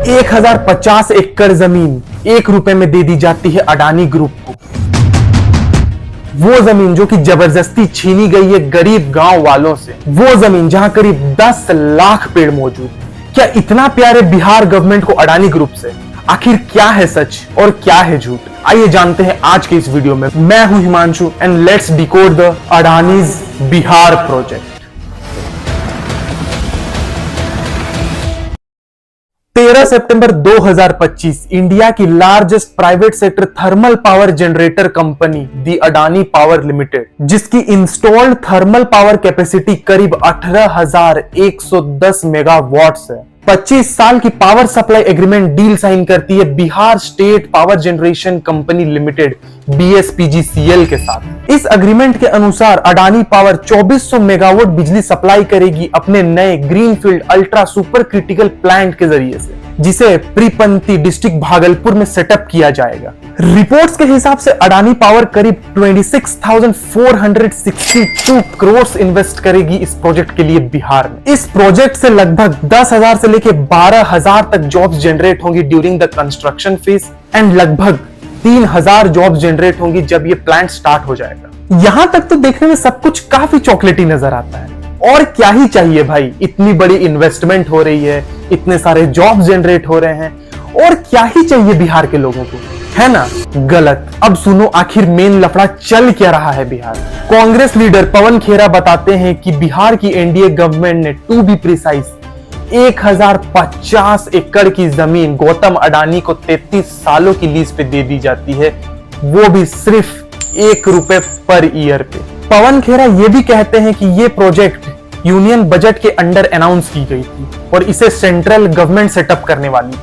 1050 एकड़ जमीन 1 रुपए में दे दी जाती है अडानी ग्रुप को। वो जमीन जो कि जबरदस्ती छीनी गई है गरीब गांव वालों से। वो जमीन जहां करीब 10 लाख पेड़ मौजूद है। क्या इतना प्यारे बिहार गवर्नमेंट को अडानी ग्रुप से? आखिर क्या है सच और क्या है झूठ? आइए जानते हैं आज के इस वीडियो में। मैं हूं Himanshu and let's decode the Adani's Bihar project. 13 सितंबर 2025 इंडिया की largest private sector thermal power generator company the Adani power limited, जिसकी इंस्टॉल्ड थर्मल पावर कैपेसिटी करीब 18,110 मेगावाट्स है, 25 साल की power supply agreement deal sign करती है Bihar state power generation company limited BSPGCL के साथ। इस एग्रीमेंट के अनुसार अडानी पावर 2400 मेगावाट बिजली सप्लाई करेगी अपने नए greenfield ultra super critical plant के जरिए से, जिसे प्रीपंती डिस्ट्रिक्ट भागलपुर में सेटअप किया जाएगा। रिपोर्ट्स के हिसाब से अडानी पावर करीब 26,462 करोड़ इन्वेस्ट करेगी इस प्रोजेक्ट के लिए बिहार में। इस प्रोजेक्ट से लगभग 10,000 से लेकर 12,000 तक जॉब्स जनरेट होंगी during the construction phase and लगभग 3,000 जॉब्स जनरेट होंगी जब ये प्लांट स्टार्ट हो जाएगा। यहां तक तो देखने में सब कुछ काफी चॉकलेटी नजर आता है। और क्या ही चाहिए भाई, इतनी बड़ी इन्वेस्टमेंट हो रही है, इतने सारे जॉब्स जनरेट हो रहे हैं, और क्या ही चाहिए बिहार के लोगों को, है ना? गलत। अब सुनो आखिर मेन लफड़ा चल क्या रहा है बिहार। कांग्रेस लीडर पवन खेरा बताते हैं कि बिहार की एनडीए गवर्नमेंट ने टू बी प्रिसाइज 1050 एकड़ की जमीन गौतम अडानी को 33 सालों की लीज पे दे दी जाती है, वो भी सिर्फ 1 रुपए पर ईयर पे। पवन खेरा ये भी कहते हैं कि ये प्रोजेक्ट यूनियन बजट के अंडर अनाउंस की गई थी और इसे सेंट्रल गवर्नमेंट सेटअप करने वाली थी,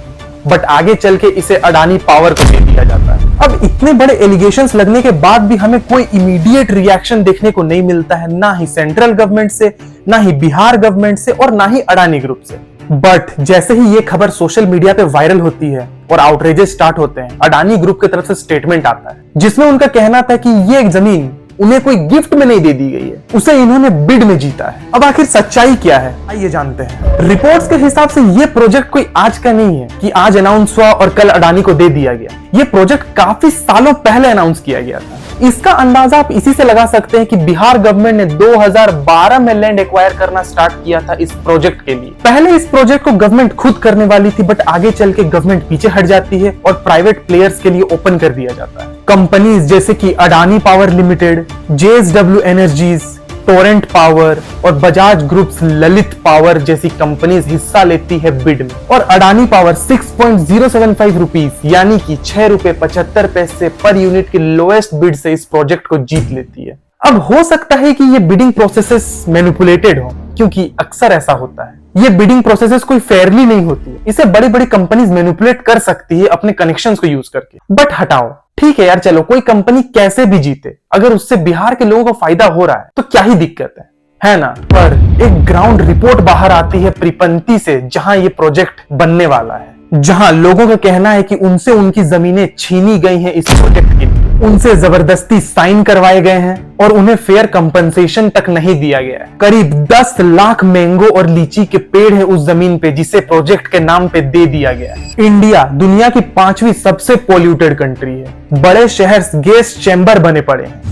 बट आगे चल के इसे अडानी पावर को दे दिया जाता है। अब इतने बड़े एलिगेशंस लगने के बाद भी हमें कोई इमीडिएट रिएक्शन देखने को नहीं मिलता है, ना ही सेंट्रल गवर्नमेंट से, ना ही बिहार गवर्नमेंट से और ना ही अडानी ग्रुप से। बट जैसे ही ये खबर सोशल मीडिया पे वायरल होती है और आउटरेजेस स्टार्ट होते हैं, अडानी ग्रुप की तरफ से स्टेटमेंट आता है जिसमें उनका कहना था कि ये जमीन उन्हें कोई गिफ्ट में नहीं दे दी गई है, उसे इन्होंने बिड में जीता है। अब आखिर सच्चाई क्या है, आइए जानते हैं। रिपोर्ट्स के हिसाब से ये प्रोजेक्ट कोई आज का नहीं है कि आज अनाउंस हुआ और कल अडानी को दे दिया गया। ये प्रोजेक्ट काफी सालों पहले अनाउंस किया गया था। इसका अंदाजा आप इसी से लगा सकते हैं कि बिहार गवर्नमेंट ने 2012 में लैंड एक्वायर करना स्टार्ट किया था इस प्रोजेक्ट के लिए। पहले इस प्रोजेक्ट को गवर्नमेंट खुद करने वाली थी, बट आगे चल के गवर्नमेंट पीछे हट जाती है और प्राइवेट प्लेयर्स के लिए ओपन कर दिया जाता है। कंपनीज जैसे कि Adani power limited, JSW energies, Torrent power और बजाज ग्रुप्स ललित पावर जैसी कंपनीज हिस्सा लेती है बिड में, और अडानी पावर 6.075 रुपीज यानी कि 6 रुपए 75 पैसे पर यूनिट की लोएस्ट बिड से इस प्रोजेक्ट को जीत लेती है। अब हो सकता है कि ये बिडिंग प्रोसेसेस मैनिपुलेटेड हो, क्योंकि अक्सर ऐसा होता है। ये बिडिंग प्रोसेसेस कोई फेयरली नहीं होती है, इसे बड़ी बड़ी कंपनीज मैनिपुलेट कर सकती है अपने कनेक्शंस को यूज करके। बट हटाओ, ठीक है यार, चलो कोई कंपनी कैसे भी जीते, अगर उससे बिहार के लोगों को फायदा हो रहा है तो क्या ही दिक्कत है ना? पर एक ग्राउंड रिपोर्ट बाहर आती है प्रीपंती से, जहां ये प्रोजेक्ट बनने वाला है, जहां लोगों का कहना है कि उनसे उनकी जमीनें छीनी गई हैं इस प्रोजेक्ट के लिए, उनसे जबरदस्ती साइन करवाए गए हैं और उन्हें फेयर कंपनसेशन तक नहीं दिया गया है। करीब 10 लाख मैंगो और लीची के पेड़ है उस जमीन पे जिसे प्रोजेक्ट के नाम पे दे दिया गया है। इंडिया दुनिया की 5वीं सबसे पोल्यूटेड कंट्री है। बड़े शहर गैस चैम्बर बने पड़े हैं।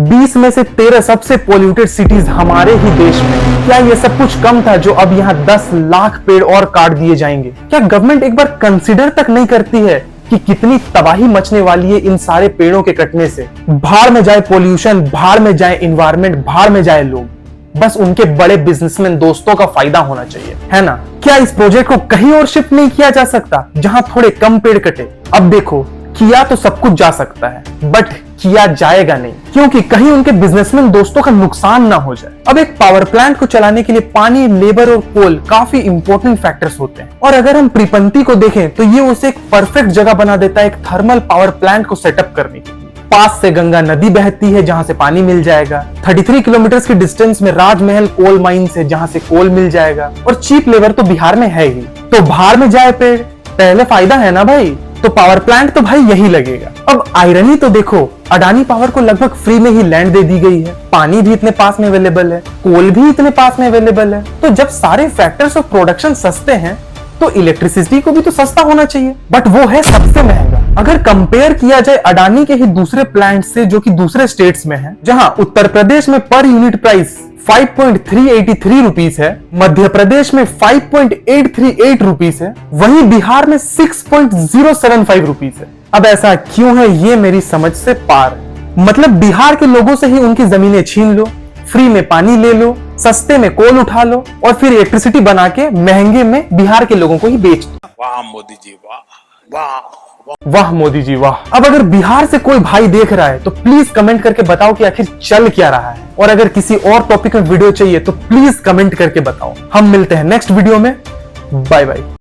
20 में से 13 सबसे पोल्यूटेड सिटीज हमारे ही देश में। क्या ये सब कुछ कम था जो अब यहाँ 10 लाख पेड़ और काट दिए जाएंगे? क्या गवर्नमेंट एक बार कंसिडर तक नहीं करती है कि कितनी तबाही मचने वाली है इन सारे पेड़ों के कटने से? भाड़ में जाए पोल्यूशन, भाड़ में जाए इन्वायरमेंट, भाड़ में जाए लोग, बस उनके बड़े बिजनेसमैन दोस्तों का फायदा होना चाहिए, है ना? क्या इस प्रोजेक्ट को कहीं और शिफ्ट नहीं किया जा सकता जहां थोड़े कम पेड़ कटे? अब देखो, किया तो सब कुछ जा सकता है, बट किया जाएगा नहीं, क्योंकि कहीं उनके बिजनेसमैन दोस्तों का नुकसान ना हो जाए। अब एक पावर प्लांट को चलाने के लिए पानी, लेबर और कोल काफी इंपॉर्टेंट फैक्टर्स होते हैं, और अगर हम प्रीपंती को देखें तो ये उसे एक परफेक्ट जगह बना देता है एक थर्मल पावर प्लांट को सेटअप करने के लिए। पास से गंगा नदी बहती है जहां से पानी मिल जाएगा, 33 किलोमीटर की डिस्टेंस में राजमहल कोल माइन से जहां से कोल मिल जाएगा, और चीप लेबर तो बिहार में है ही। तो भाड़ में जाए पेड़, पहले फायदा है ना भाई, तो पावर प्लांट तो भाई यही लगेगा। अब आयरनी तो देखो, अडानी पावर को लगभग फ्री में ही लैंड दे दी गई है, पानी भी इतने पास में अवेलेबल है, कोल भी इतने पास में अवेलेबल है। तो जब सारे फैक्टर्स ऑफ प्रोडक्शन सस्ते हैं तो इलेक्ट्रिसिटी को भी तो सस्ता होना चाहिए, बट वो है सबसे महंगा। अगर कंपेयर किया जाए अडानी के ही दूसरे प्लांट से जो कि दूसरे स्टेट्स में है, जहां उत्तर प्रदेश में पर यूनिट प्राइस 5.383 रुपीस है, मध्य प्रदेश में 5.838 रुपीस है, वहीं बिहार में 6.075 रुपीस है। अब ऐसा क्यों है, ये मेरी समझ से पार। मतलब बिहार के लोगों से ही उनकी जमीनें छीन लो, फ्री में पानी ले लो, सस्ते में कोल उठा लो और फिर इलेक्ट्रिसिटी बना के महंगे में बिहार के लोगों को ही बेच दो। वाह मोदी जी वाह, वाह वाह मोदी जी वाह। अब अगर बिहार से कोई भाई देख रहा है तो प्लीज कमेंट करके बताओ कि आखिर चल क्या रहा है, और अगर किसी और टॉपिक में वीडियो चाहिए तो प्लीज कमेंट करके बताओ। हम मिलते हैं नेक्स्ट वीडियो में। Bye bye.